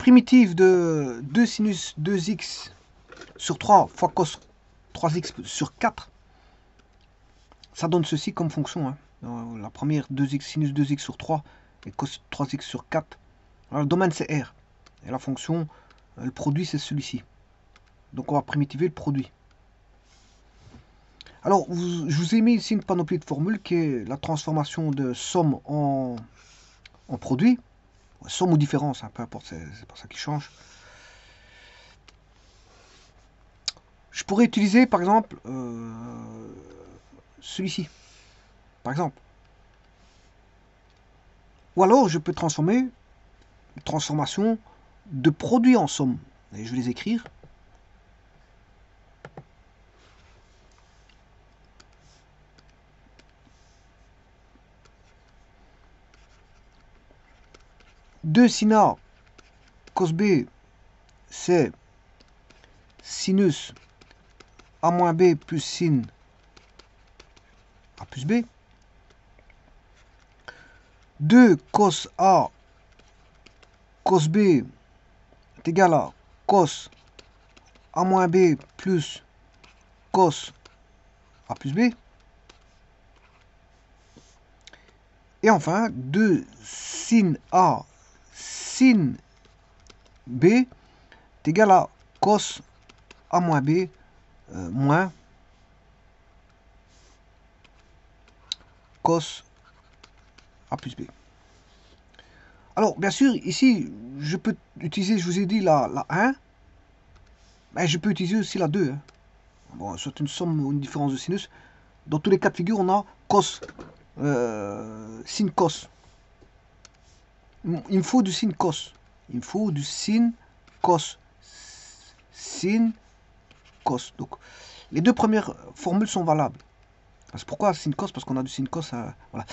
primitive de 2 sinus 2x sur 3 fois cos 3x sur 4, ça donne ceci comme fonction. Hein. La première, 2x sinus 2x sur 3 et cos 3x sur 4. Alors, le domaine, c'est R. Et la fonction, le produit, c'est celui-ci. Donc, on va primitiver le produit. Alors, je vous ai mis ici une panoplie de formules qui est la transformation de somme en produit. Somme ou différence, hein, peu importe, c'est pas ça qui change. Je pourrais utiliser, par exemple, celui-ci. Par exemple. Ou alors, je peux transformer une transformation de produit en somme. Et je vais les écrire. Deux sin A cos B, c'est sinus A moins B plus sin A plus B. 2 cos A cos B est égal à cos A moins B plus cos A plus B. Et enfin, 2 sin A sin B est égal à cos A moins B moins cos A plus B. Alors, bien sûr, ici, je peux utiliser, je vous ai dit, la 1, mais je peux utiliser aussi la 2. Hein. Bon, soit une somme ou une différence de sinus. Dans tous les cas de figure, on a cos, sin cos. Il me faut du sin cos. Il me faut du sin cos. Sin cos. Donc, les deux premières formules sont valables. Pourquoi sin cos? Parce qu'on a du sin cos. Voilà.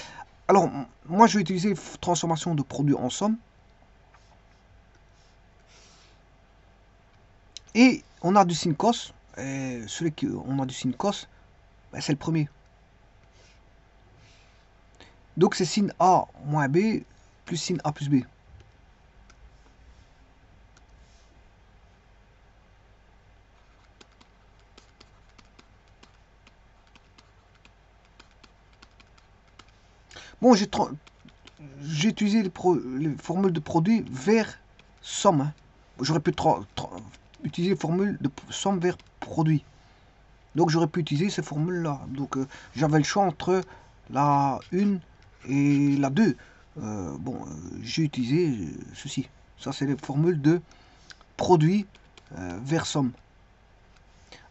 Alors, moi, je vais utiliser transformation de produit en somme. Et on a du sin cos. Et celui qu'on a du sin cos, ben, c'est le premier. Donc, c'est sin A moins B plus sin A plus B. Bon, j'ai utilisé les formules de produit vers somme. Hein. J'aurais pu utiliser les formules de somme vers produit. Donc j'aurais pu utiliser ces formules-là. Donc j'avais le choix entre la 1 et la 2. J'ai utilisé ceci. Ça, c'est les formules de produit vers somme.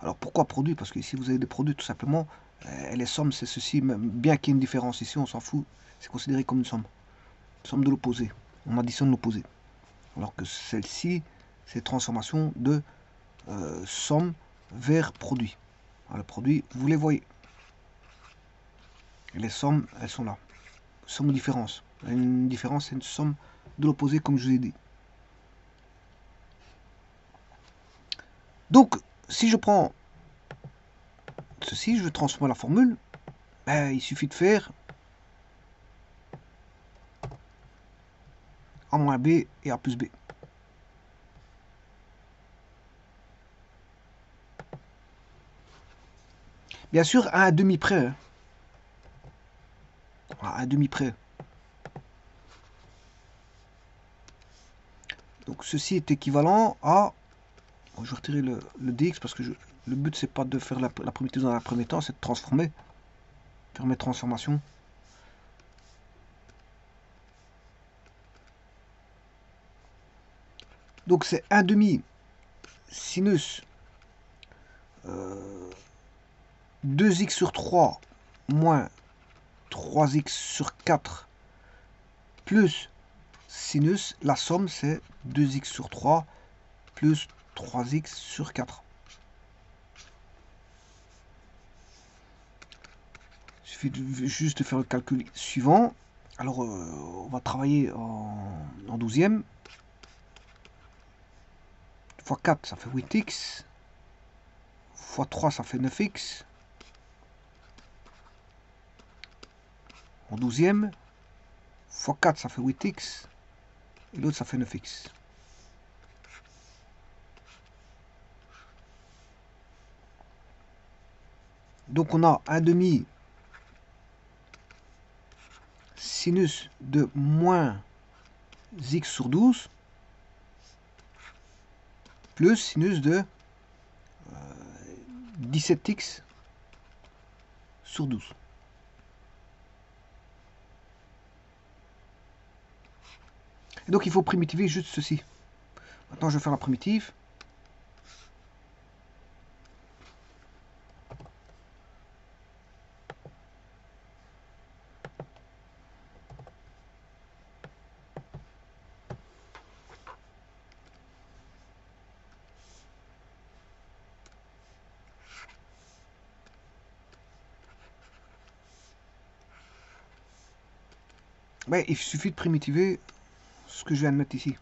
Alors pourquoi produit? Parce que ici vous avez des produits tout simplement. Et les sommes, c'est ceci. Même bien qu'il y ait une différence ici, on s'en fout. C'est considéré comme une somme. Somme de l'opposé. On additionne l'opposé. Alors que celle-ci, c'est transformation de somme vers produit. Alors, le produit, vous les voyez. Et les sommes, elles sont là. Somme ou différence. Une différence, c'est une somme de l'opposé, comme je vous ai dit. Donc, si je prends ceci, je veux transformer la formule, ben, il suffit de faire A moins B et A plus B. Bien sûr, à un demi près. Hein. À un demi près. Donc, ceci est équivalent à... Bon, je vais retirer le dx parce que le but, c'est pas de faire la primitive dans un premier temps, c'est de transformer. Faire mes transformations. Donc, c'est 1 demi sinus 2x sur 3 moins 3x sur 4 plus sinus, la somme c'est 2x sur 3 plus 3x sur 4. Il suffit juste de faire le calcul suivant. Alors on va travailler en 12e. Fois 4 ça fait 8x. Fois 3 ça fait 9x. En 12e. Fois 4 ça fait 8x. Et l'autre ça fait 9x. Donc on a un demi sinus de moins x sur 12 plus sinus de 17x sur 12. Et donc il faut primitiver juste ceci. Maintenant je vais faire la primitive. Mais il suffit de primitiver ce que je viens de mettre ici.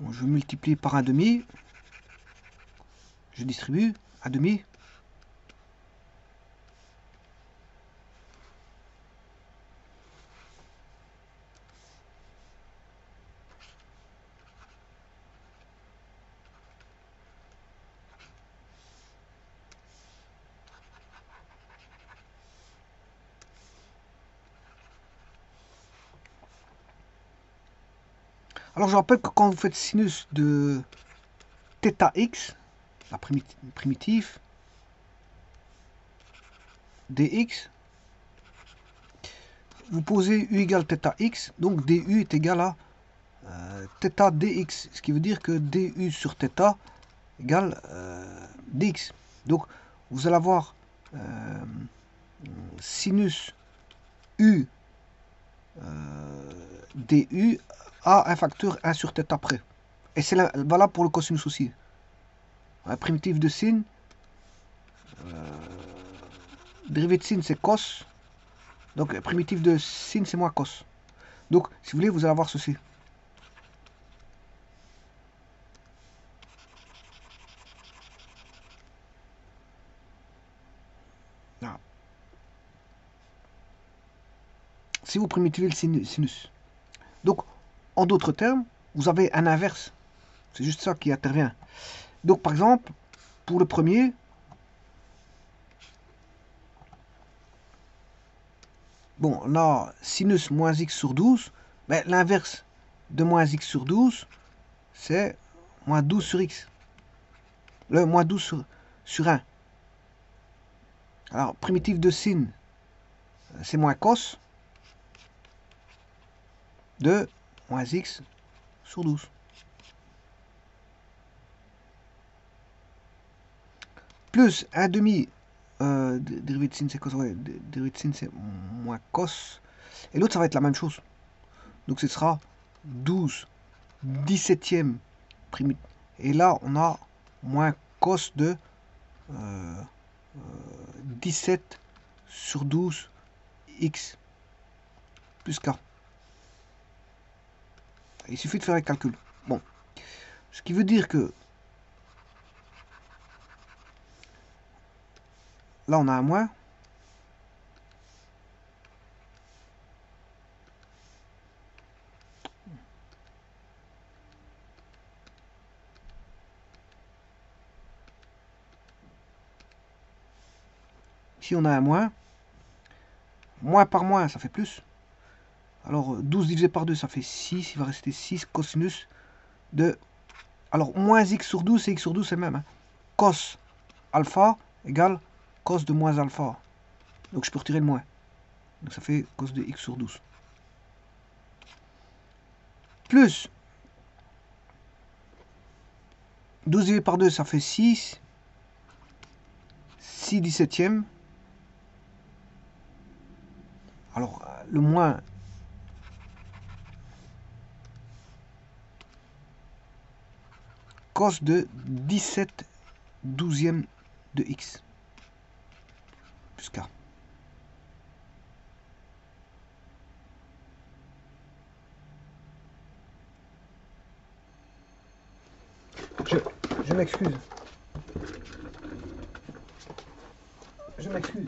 Bon, je multiplie par un demi. Je distribue un demi. Alors je rappelle que quand vous faites sinus de θx, la primitive, dx, vous posez u égale θx, donc du est égal à θ dx, ce qui veut dire que du sur θ égale dx. Donc vous allez avoir sinus u du à un facteur 1 sur θ près. Et c'est valable pour le cosinus aussi. La primitive de sin, dérivée de sin c'est cos, donc primitive de sin c'est moins cos. Donc si vous voulez vous allez avoir ceci. Voilà. Si vous primitivez le sinus. Donc en d'autres termes, vous avez un inverse. C'est juste ça qui intervient. Donc par exemple, pour le premier, bon, on a sinus moins x sur 12, mais l'inverse de moins x sur 12, c'est moins 12 sur x. Le moins 12 sur 1. Alors, primitive de sin, c'est moins cos de moins x sur 12. Plus 1 demi, dérivé de sin c'est cos, ouais, dérivé de sin c'est moins cos. Et l'autre ça va être la même chose. Donc ce sera 12 17e primitive. Et là on a moins cos de 17 sur 12 x plus k. Il suffit de faire les calculs. Bon, ce qui veut dire que là on a un moins. Ici on a un moins. Moins par moins ça fait plus. Alors 12 divisé par 2 ça fait 6. Il va rester 6 cosinus de... Alors moins x sur 12 c'est x sur 12 c'est le même. Hein. Cos alpha égale cos de moins alpha. Donc je peux retirer le moins. Donc ça fait cos de x sur 12. Plus 12 divisé par 2 ça fait 6. 6 17e. Alors le moins... cos de 17 douzième de x plus k. m'excuse. Je m'excuse.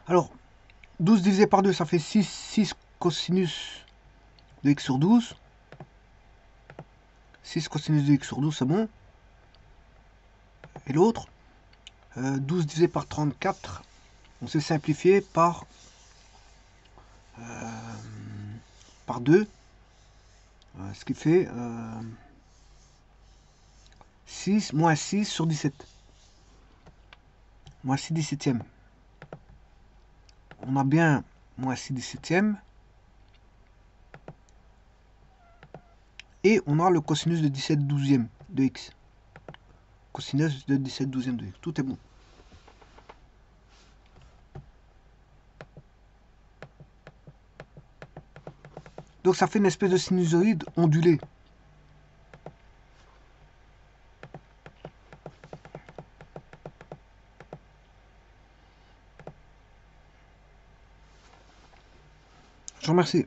Alors, 12 divisé par 2, ça fait 6. 6 cosinus de x sur 12. 6 cosinus de x sur 12, c'est bon. Et l'autre, 12 divisé par 34, on s'est simplifié par 2. Ce qui fait 6 moins 6 sur 17. Moins 6 17e. On a bien moins 6 17e. Et on a le cosinus de 17 12e de x. Cosinus de 17 12e de x. Tout est bon. Donc ça fait une espèce de sinusoïde ondulée. Je vous remercie.